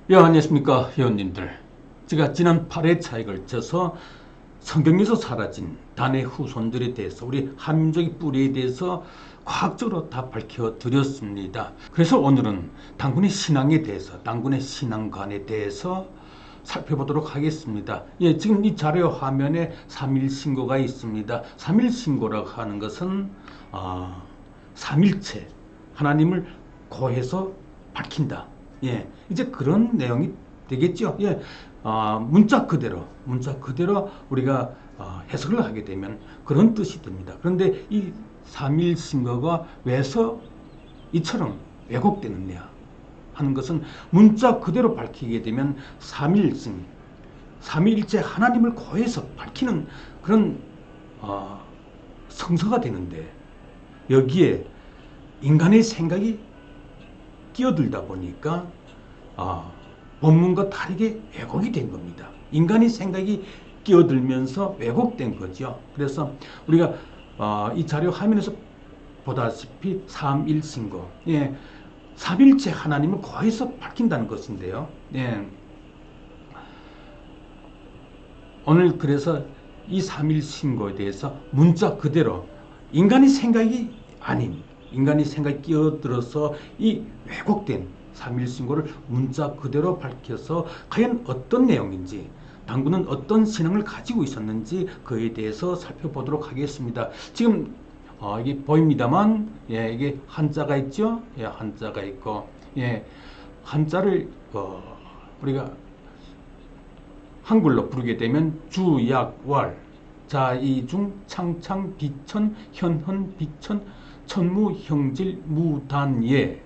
예, 안녕하십니까, 회원님들. 제가 지난 8회차에 걸쳐서 성경에서 사라진 단의 후손들에 대해서 우리 한민족의 뿌리에 대해서 과학적으로 다 밝혀드렸습니다. 그래서 오늘은 당군의 신앙에 대해서, 당군의 신앙관에 대해서 살펴보도록 하겠습니다. 예, 지금 이 자료 화면에 3일 신고가 있습니다. 3일 신고라고 하는 것은 삼일체 하나님을 고해서 밝힌다. 예, 이제 그런 내용이 되겠죠. 예, 문자 그대로 우리가 해석을 하게 되면 그런 뜻이 됩니다. 그런데 이 삼일 신거가 왜서 이처럼 왜곡되느냐 하는 것은 문자 그대로 밝히게 되면 삼일승, 삼위일체 하나님을 고해서 밝히는 그런 성서가 되는데, 여기에 인간의 생각이 끼어들다 보니까 본문과 다르게 왜곡이 된 겁니다. 인간의 생각이 끼어들면서 왜곡된 거죠. 그래서 우리가 이 자료 화면에서 보다시피 삼일신고, 예, 삼일체 하나님을 고해서 밝힌다는 것인데요. 예, 오늘 그래서 이 삼일신고에 대해서 문자 그대로 인간의 생각이 아닌, 인간의 생각이 끼어들어서 이 왜곡된 삼일신고를 문자 그대로 밝혀서 과연 어떤 내용인지, 당군은 어떤 신앙을 가지고 있었는지 그에 대해서 살펴보도록 하겠습니다. 지금 이게 보입니다만, 예, 이게 한자가 있죠. 예, 한자가 있고, 예, 한자를 우리가 한글로 부르게 되면 주약월, 자이중, 창창, 비천, 현헌, 비천, 천무, 형질, 무단예,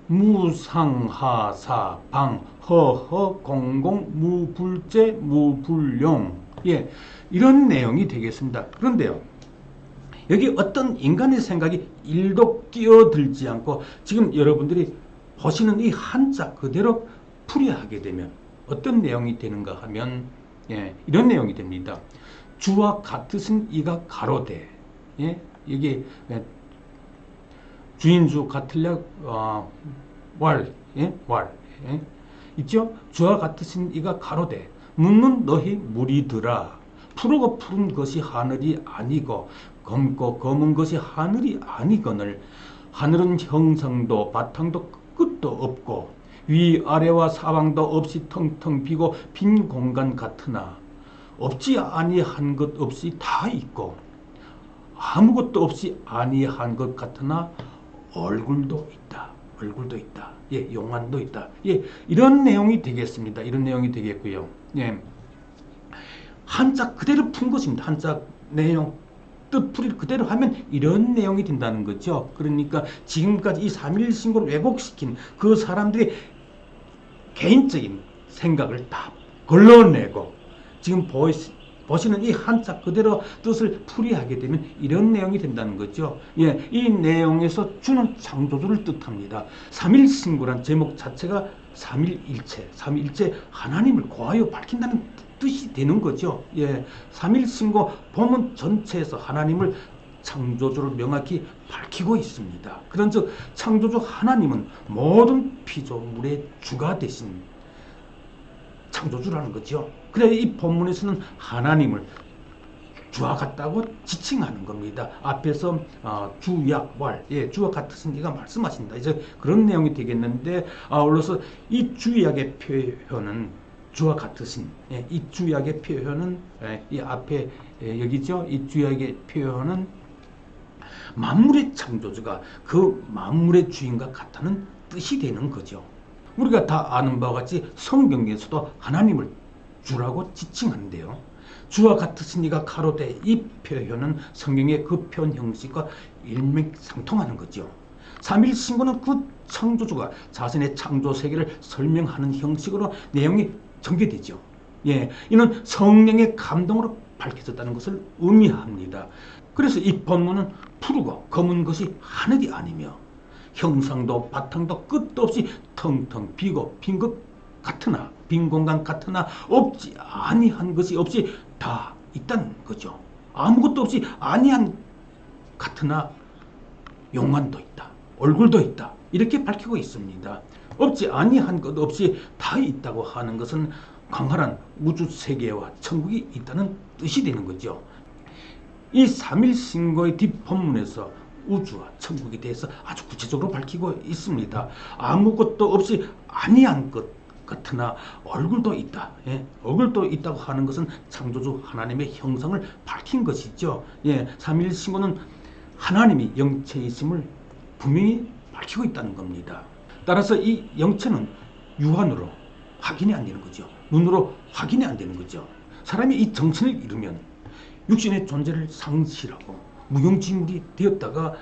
무상하사, 방, 허허, 공공, 무불제, 무불용. 예, 이런 내용이 되겠습니다. 그런데요, 여기 어떤 인간의 생각이 일도 끼어들지 않고 지금 여러분들이 보시는 이 한자 그대로 풀이하게 되면 어떤 내용이 되는가 하면, 예, 이런 내용이 됩니다. 주와 같으신 이가 가로되, 예, 이게 주인주 같을려 왈, 예, 왈, 예, 있죠? 주와 같으신 이가 가로되 묻는 너희 무리들아, 푸르고 푸른 것이 하늘이 아니고 검고 검은 것이 하늘이 아니거늘 하늘은 형상도 바탕도 끝도 없고 위아래와 사방도 없이 텅텅 비고 빈 공간 같으나 없지 아니한 것 없이 다 있고 아무것도 없이 아니한 것 같으나 얼굴도 있다. 얼굴도 있다. 예, 용안도 있다. 예, 이런 내용이 되겠습니다. 이런 내용이 되겠고요. 예, 한자 그대로 푼 것입니다. 한자 내용 뜻풀이를 그대로 하면 이런 내용이 된다는 거죠. 그러니까 지금까지 이 삼일신고를 왜곡시킨 그 사람들의 개인적인 생각을 다 걸러내고 지금 보시는 이 한자 그대로 뜻을 풀이하게 되면 이런 내용이 된다는 거죠. 예, 이 내용에서 주는 창조주를 뜻합니다. 삼일신고란 제목 자체가 삼일일체, 삼일체 하나님을 고하여 밝힌다는 뜻이 되는 거죠. 예, 삼일신고 본문 전체에서 하나님을 창조주를 명확히 밝히고 있습니다. 그런즉 창조주 하나님은 모든 피조물의 주가 되신 창조주라는 거죠. 그래 이 본문에서는 하나님을 주와 같다고 지칭하는 겁니다. 앞에서 주약왈, 예, 주와 같으신 이가 말씀하신다. 이제 그런 내용이 되겠는데 아울러서 이 주약의 표현은 주와 같으신, 예, 이 주약의 표현은, 예, 이 앞에, 예, 여기죠. 이 주약의 표현은 만물의 창조주가 그 만물의 주인과 같다는 뜻이 되는 거죠. 우리가 다 아는 바와 같이 성경에서도 하나님을 주라고 지칭하는데요. 주와 같으신 이가 가로되, 이 표현은 성경의 그 표현 형식과 일맥상통하는 거죠. 삼일신고는 그 창조주가 자신의 창조 세계를 설명하는 형식으로 내용이 전개되죠. 예, 이는 성령의 감동으로 밝혀졌다는 것을 의미합니다. 그래서 이 본문은 푸르고 검은 것이 하늘이 아니며 형상도 바탕도 끝도 없이 텅텅 비고 빈 것 같으나, 빈 공간 같으나 없지 아니한 것이 없이 다 있다는 거죠. 아무것도 없이 아니한 같으나 용안도 있다, 얼굴도 있다, 이렇게 밝히고 있습니다. 없지 아니한 것 없이 다 있다고 하는 것은 광활한 우주 세계와 천국이 있다는 뜻이 되는 거죠. 이 삼일신고의 뒷본문에서 우주와 천국에 대해서 아주 구체적으로 밝히고 있습니다. 아무것도 없이 아니한 것 같으나 얼굴도 있다. 얼굴도 있다고 하는 것은 창조주 하나님의 형상을 밝힌 것이죠. 삼일신고는 하나님이 영체이심을 분명히 밝히고 있다는 겁니다. 따라서 이 영체는 육안으로 확인이 안 되는 거죠. 눈으로 확인이 안 되는 거죠. 사람이 이 정신을 잃으면 육신의 존재를 상실하고 무용지물이 되었다가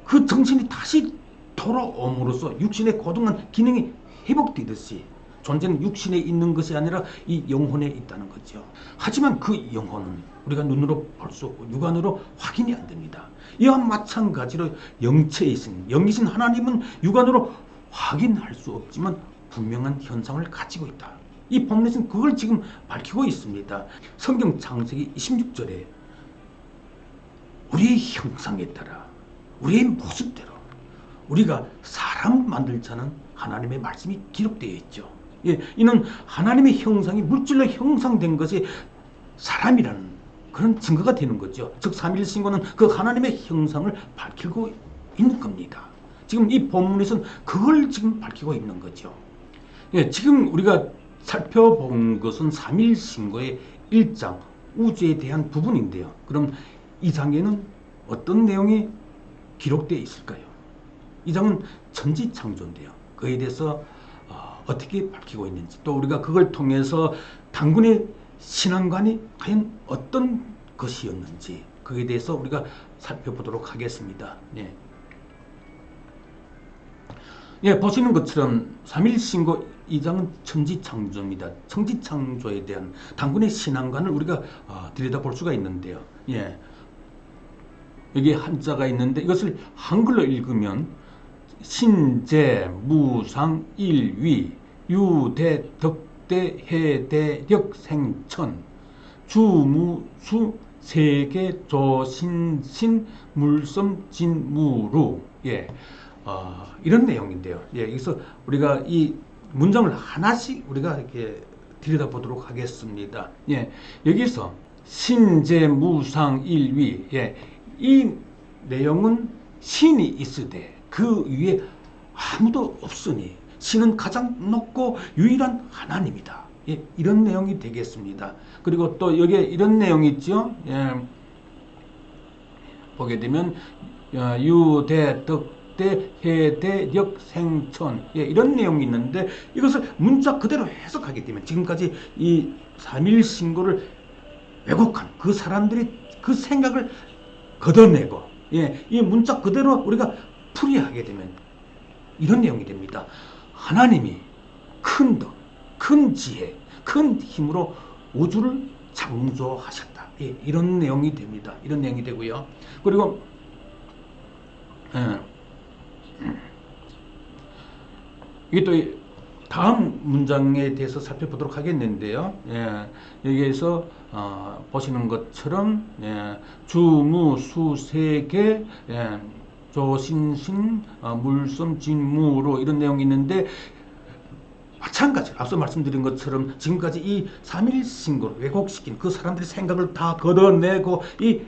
그 정신이 다시 돌아옴으로써 육신의 고동한 기능이 회복되듯이 존재는 육신에 있는 것이 아니라 이 영혼에 있다는 거죠. 하지만 그 영혼은 우리가 눈으로 볼 수 없고 육안으로 확인이 안 됩니다. 이와 마찬가지로 영체이신 영이신 하나님은 육안으로 확인할 수 없지만 분명한 현상을 가지고 있다. 이 본문에서는 그걸 지금 밝히고 있습니다. 성경 창세기 26절에 우리의 형상에 따라 우리의 모습대로 우리가 사람 만들 자는 하나님의 말씀이 기록되어 있죠. 이는 하나님의 형상이 물질로 형상된 것이 사람이라는 그런 증거가 되는 거죠. 즉 삼일신고는 그 하나님의 형상을 밝히고 있는 겁니다. 지금 이 본문에서는 그걸 지금 밝히고 있는 거죠. 지금 우리가 살펴본 것은 삼일신고의 1장 우주에 대한 부분인데요. 그럼 2장에는 어떤 내용이 기록되어 있을까요? 2장은 천지창조인데요. 그에 대해서 어떻게 밝히고 있는지, 또 우리가 그걸 통해서 단군의 신앙관이 과연 어떤 것이었는지 그에 대해서 우리가 살펴보도록 하겠습니다. 보시는 것처럼 삼일신고 2장은 천지창조입니다. 천지창조에 대한 단군의 신앙관을 우리가 들여다볼 수가 있는데요. 여기 한자가 있는데 이것을 한글로 읽으면 신재, 무상, 일위, 유대, 덕대, 해대, 력생천, 주무수, 세계, 조신신, 물섬, 진무루. 이런 내용인데요. 여기서 우리가 이 문장을 하나씩 우리가 이렇게 들여다보도록 하겠습니다. 여기서 신재, 무상, 일위. 이 내용은 신이 있으되 그 위에 아무도 없으니 신은 가장 높고 유일한 하나님이다. 이런 내용이 되겠습니다. 그리고 또 여기에 이런 내용이 있죠. 보게 되면 유대, 덕대, 해대, 력, 생천. 이런 내용이 있는데 이것을 문자 그대로 해석하게 되면 지금까지 이 삼일신고를 왜곡한 그 사람들이 그 생각을 걷어내고 이 문자 그대로 우리가 풀이하게 되면 이런 내용이 됩니다. 하나님이 큰 덕, 큰 지혜, 큰 힘으로 우주를 창조하셨다. 이런 내용이 됩니다. 이런 내용이 되고요. 그리고 이게 또 다음 문장에 대해서 살펴보도록 하겠는데요. 여기에서 보시는 것처럼 주무수세계, 조신신, 물섬, 진무로 이런 내용이 있는데 마찬가지로 앞서 말씀드린 것처럼 지금까지 이 삼일신고를 왜곡시킨 그 사람들의 생각을 다 걷어내고 이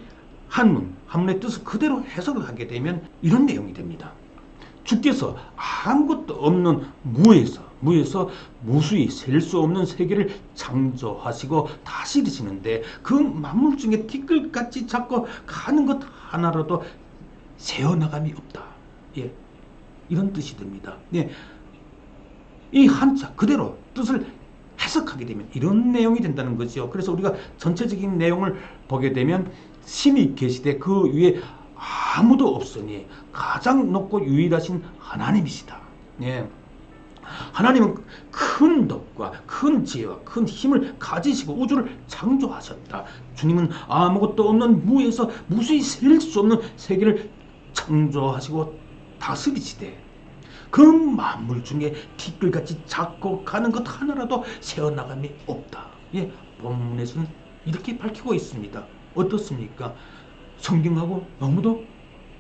한문의 뜻을 그대로 해석을 하게 되면 이런 내용이 됩니다. 주께서 아무것도 없는 무에서 무수히 셀 수 없는 세계를 창조하시고 다스리시는데 그 만물 중에 티끌같이 작고 가는 것 하나라도 세어나감이 없다. 이런 뜻이 됩니다. 이 한자 그대로 뜻을 해석하게 되면 이런 내용이 된다는 거죠. 그래서 우리가 전체적인 내용을 보게 되면 신이 계시되 그 위에 아무도 없으니 가장 높고 유일하신 하나님이시다. 하나님은 큰 덕과 큰 지혜와 큰 힘을 가지시고 우주를 창조하셨다. 주님은 아무것도 없는 무에서 무수히 셀 수 없는 세계를 창조하시고 다스리시되 그 만물 중에 티끌같이 작고 가는 것 하나라도 새어나감이 없다. 본문에서는 이렇게 밝히고 있습니다. 어떻습니까? 성경하고 너무도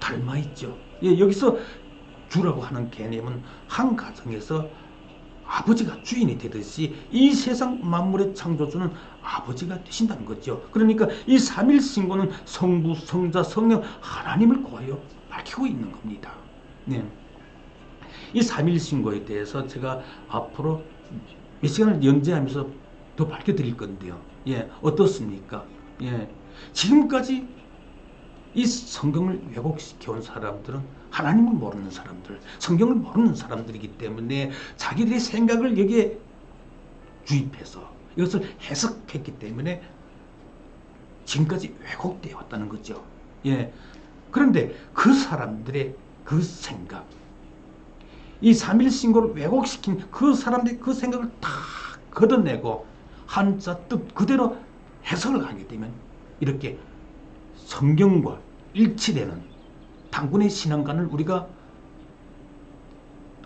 닮아있죠. 여기서 주라고 하는 개념은 한 가정에서 아버지가 주인이 되듯이 이 세상 만물의 창조주는 아버지가 되신다는 거죠. 그러니까 이 삼일신고는 성부, 성자, 성령 하나님을 고하여 밝히고 있는 겁니다. 네. 이 삼일신고에 대해서 제가 앞으로 몇 시간을 연재하면서 더 밝혀드릴 건데요. 예, 어떻습니까? 예, 지금까지 이 성경을 왜곡시켜온 사람들은 하나님을 모르는 사람들, 성경을 모르는 사람들이기 때문에 자기들의 생각을 여기에 주입해서 이것을 해석했기 때문에 지금까지 왜곡되어 왔다는 거죠. 예. 그런데 그 사람들의 그 생각, 이 삼일신고를 왜곡시킨 그 사람들의 그 생각을 다 걷어내고 한자 뜻 그대로 해석을 하게 되면 이렇게 성경과 일치되는 당군의 신앙관을 우리가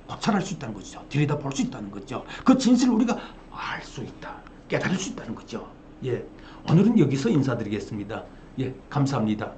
고찰할 수 있다는 거죠. 들여다볼 수 있다는 거죠. 그 진실을 우리가 알 수 있다. 깨달을 수 있다는 거죠. 예, 오늘은 여기서 인사드리겠습니다. 예, 감사합니다.